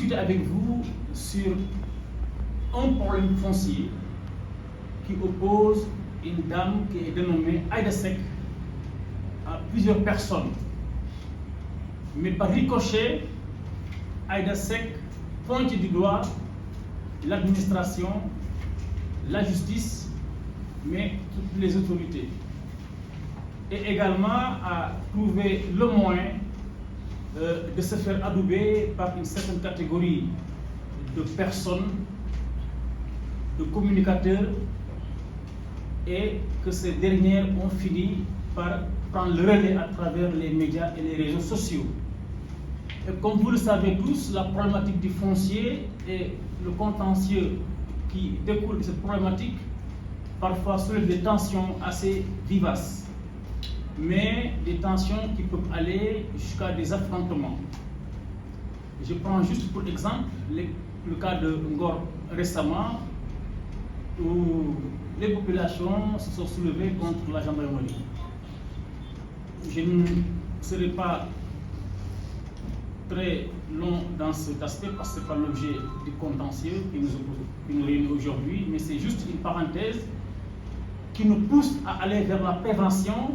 discuter avec vous sur un problème foncier qui oppose une dame qui est dénommée Aïda Seck à plusieurs personnes. Mais par ricochet, Aïda Seck pointe du doigt l'administration, la justice, mais toutes les autorités. Et également à trouver le moyen de se faire adouber par une certaine catégorie de personnes, de communicateurs, et que ces dernières ont fini par prendre le relais à travers les médias et les réseaux sociaux. Et comme vous le savez tous, la problématique du foncier et le contentieux qui découle de cette problématique parfois soulève des tensions assez vivaces, mais des tensions qui peuvent aller jusqu'à des affrontements. Je prends juste pour exemple le cas de Ngor récemment, où les populations se sont soulevées contre la gendarmerie. Je ne serai pas très long dans cet aspect parce que ce n'est pas l'objet du contentieux qui nous réunit aujourd'hui, mais c'est juste une parenthèse qui nous pousse à aller vers la prévention,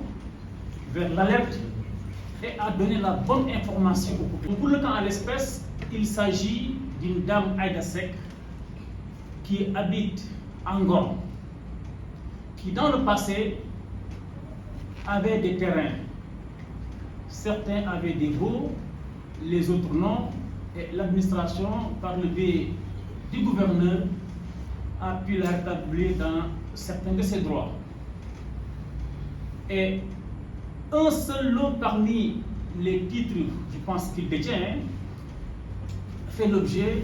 vers l'alerte et à donner la bonne information aux populations. Pour le cas à l'espèce, il s'agit d'une dame Aïda Seck qui habite en Ngor, qui dans le passé avait des terrains. Certains avaient des baux, les autres non, et l'administration, par le biais du gouverneur, a pu la rétablir dans certains de ses droits. Et un seul lot parmi les titres, je pense qu'il détient, fait l'objet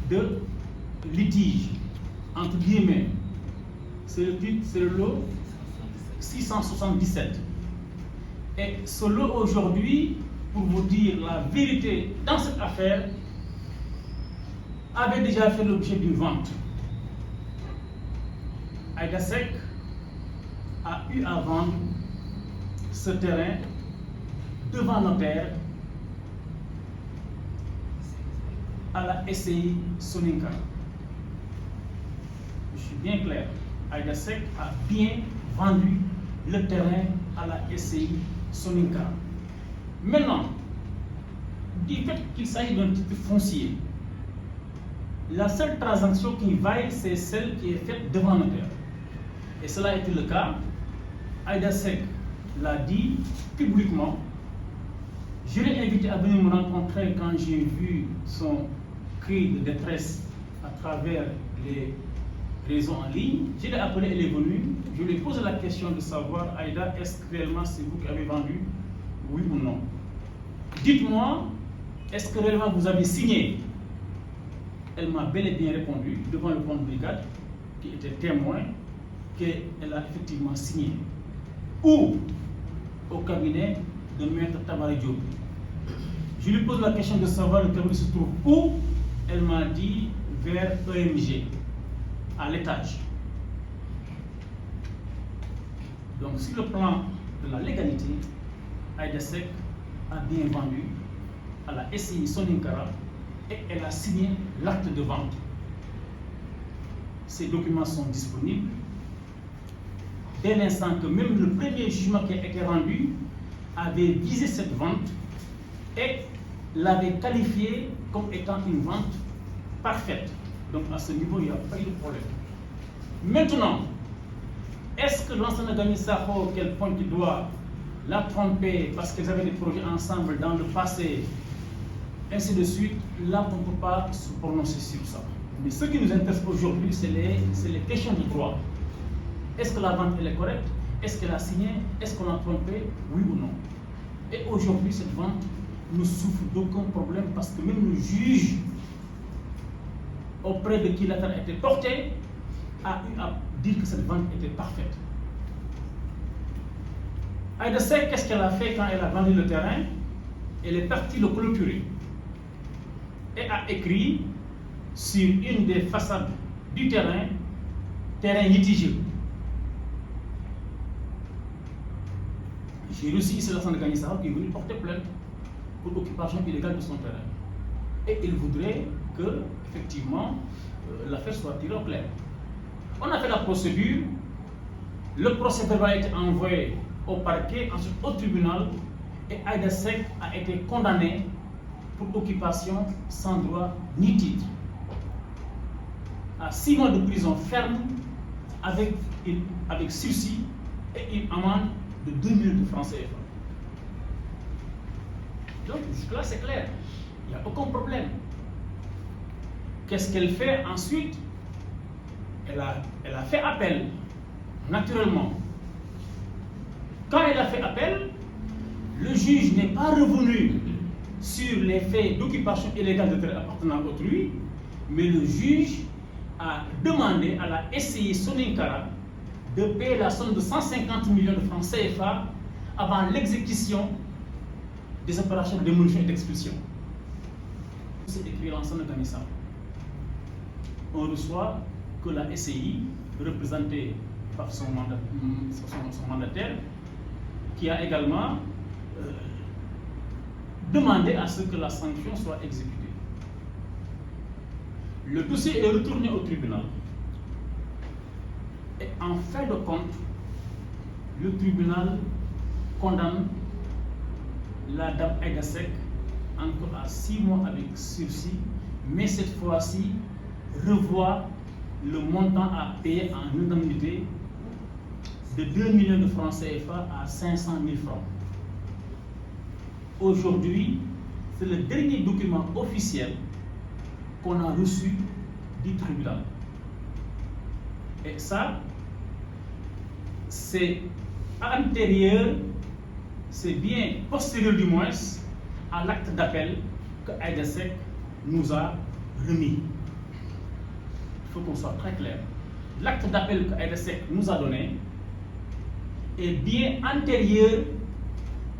de litiges, entre guillemets. C'est le lot 677. Et ce lot aujourd'hui, pour vous dire la vérité dans cette affaire, avait déjà fait l'objet d'une vente. Aïda Seck a eu à vendre ce terrain devant notaire à la SCI Soninka. Je suis bien clair, Aïda Seck a bien vendu le terrain à la SCI Soninka. Maintenant, du fait qu'il s'agit d'un titre foncier, la seule transaction qui vaille, c'est celle qui est faite devant notaire. Et cela a été le cas. Aïda Seck l'a dit publiquement. Je l'ai invité à venir me rencontrer quand j'ai vu son cri de détresse à travers les réseaux en ligne. Je l'ai appelée, elle est venue. Je lui ai posé la question de savoir, Aïda, est-ce que réellement c'est vous qui avez vendu? Oui ou non? Dites-moi, est-ce que réellement vous avez signé? Elle m'a bel et bien répondu devant le compte brigade, qui était témoin, qu'elle a effectivement signé. Ou au cabinet de Maître Tabara Diop. Je lui pose la question de savoir le cabinet se trouve où. Elle m'a dit vers EMG, à l'étage. Donc sur le plan de la légalité, Aïda Seck a bien vendu à la SCI Soninka et elle a signé l'acte de vente. Ces documents sont disponibles. Dès l'instant que même le premier jugement qui a été rendu avait visé cette vente et l'avait qualifiée comme étant une vente parfaite. Donc à ce niveau, il n'y a pas eu de problème. Maintenant, est-ce que l'ancien Gagné Sakho, qu'elle pointe du doigt, l'a trompé parce qu'ils avaient des projets ensemble dans le passé, ainsi de suite? Là, on ne peut pas se prononcer sur ça. Mais ce qui nous intéresse aujourd'hui, c'est les questions de droit. Est-ce que la vente elle est correcte? Est-ce qu'elle a signé? Est-ce qu'on a trompé? Oui ou non? Et aujourd'hui, cette vente ne souffre d'aucun problème parce que même le juge auprès de qui l'affaire a été portée a eu à dire que cette vente était parfaite. Aïda Seck, qu'est-ce qu'elle a fait quand elle a vendu le terrain? Elle est partie le clôturer et a écrit sur une des façades du terrain litigieux. J'ai reçu ici l'Assane Gagné Sakho qui est venu porter plainte pour occupation illégale de son terrain. Et il voudrait que, effectivement, l'affaire soit tirée au clair. On a fait la procédure, le procès-verbal a été envoyé au parquet, ensuite au tribunal, et Aïda Seck a été condamné pour occupation sans droit ni titre à 6 mois de prison ferme avec sursis et une amende de 2 millions de francs CFA. Donc jusque-là c'est clair, il n'y a aucun problème. Qu'est-ce qu'elle fait ensuite? Elle a fait appel, naturellement. Quand elle a fait appel, le juge n'est pas revenu sur les faits d'occupation illégale de terrain appartenant à autrui, mais le juge a demandé à la SCI Sonincara de payer la somme de 150 millions de francs CFA avant l'exécution des opérations de démolition et d'expulsion. C'est écrit l'ensemble de Gamissa. On reçoit que la SCI, représentée par son mandataire, qui a également demandé à ce que la sanction soit exécutée. Le dossier est retourné au tribunal. Et en fin de compte, le tribunal condamne la dame Aïda Seck encore à 6 mois avec sursis, mais cette fois-ci revoit le montant à payer en indemnité de 2 millions de francs CFA à 500 000 francs. Aujourd'hui, c'est le dernier document officiel qu'on a reçu du tribunal. Et ça, c'est antérieur, c'est bien postérieur du moins à l'acte d'appel que Aïda Seck nous a remis. Il faut qu'on soit très clair. L'acte d'appel que Aïda Seck nous a donné est bien antérieur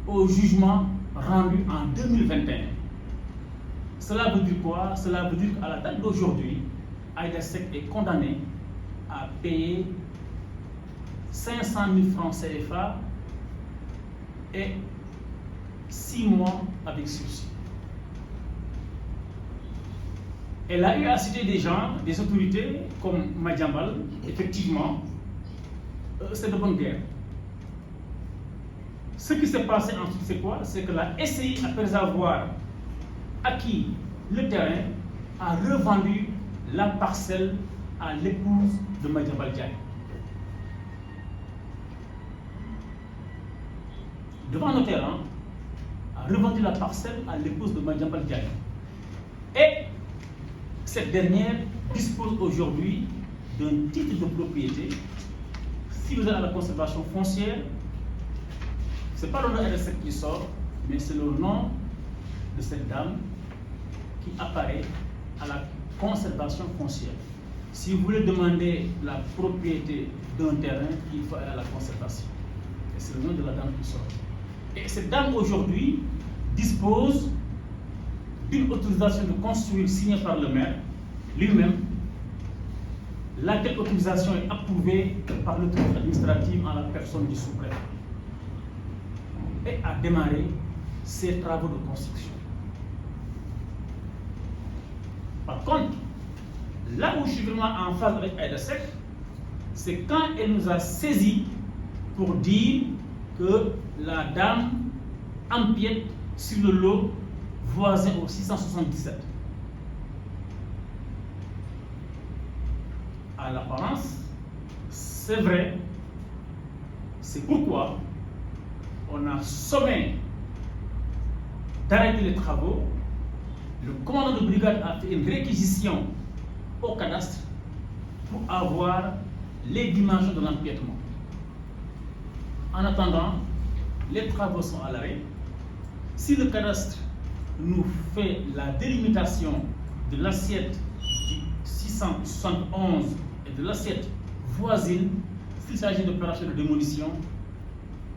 au jugement rendu en 2021. Cela veut dire quoi? Cela veut dire qu'à la date d'aujourd'hui, Aïda Seck est condamnée à payer 500 000 francs CFA et 6 mois avec sursis. Elle a eu à citer des gens, des autorités comme Madiambal. Effectivement, c'est de bonne guerre. Ce qui s'est passé ensuite, c'est quoi? C'est que la SCI, après avoir acquis le terrain, a revendu la parcelle à l'épouse de Madiambal Diagne. Devant notaire, a revendu la parcelle à l'épouse de Madiambal Diagne. Et cette dernière dispose aujourd'hui d'un titre de propriété. Si vous êtes à la conservation foncière, ce n'est pas le nom Aïda Seck qui sort, mais c'est le nom de cette dame qui apparaît à la conservation foncière. Si vous voulez demander la propriété d'un terrain, il faut aller à la conservation. Et c'est le nom de la dame qui sort. Et cette dame aujourd'hui dispose d'une autorisation de construire signée par le maire lui-même, laquelle autorisation est approuvée par l'autorité administrative en la personne du sous-préfet, et a démarré ses travaux de construction. Par contre, là où je suis vraiment en phase avec Aïda Seck, c'est quand elle nous a saisis pour dire que la dame empiète sur le lot voisin au 677. À l'apparence, c'est vrai. C'est pourquoi on a sommé d'arrêter les travaux. Le commandant de brigade a fait une réquisition au cadastre pour avoir les dimensions de l'empiètement. En attendant, les travaux sont à l'arrêt. Si le cadastre nous fait la délimitation de l'assiette du 671 et de l'assiette voisine, s'il s'agit d'opérations de démolition,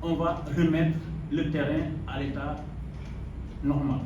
on va remettre le terrain à l'état normal.